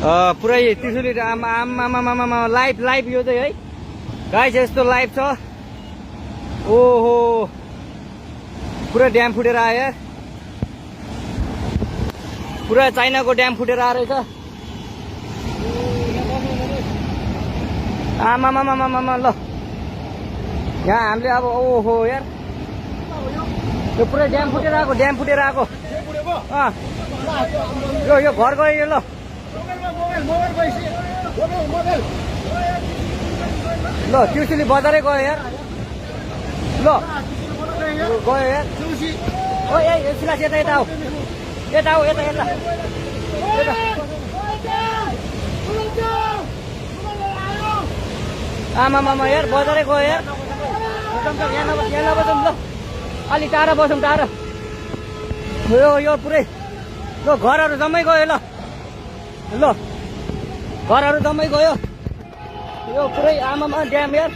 पुरै त्रिशुली आमा लाइभ यो चाहिँ है गाइस यस्तो लाइभ छ। ओहो पुरा ड्याम फुटेर आयो, पुरा चाइनाको ड्याम फुटेर आएर रहेछ। आमामामामामा ल यहाँ हामीले अब ओहो यार यो पुरै ड्याम फुटेर आएको यो घर गयो यो। ल ल त्रिशुली बजारै गयो यार। ल गयो यार। ओ ए सिलास यता आऊ, यता आमामामा यार बजारै गयो यार। यहाँ नबसौँ ल, अलि टाढा बसौँ टाढा। यो पुरै ल घरहरू जम्मै गयो। ल घरहरू जम्मै गयो यो पुरै आमामा ड्याम यार।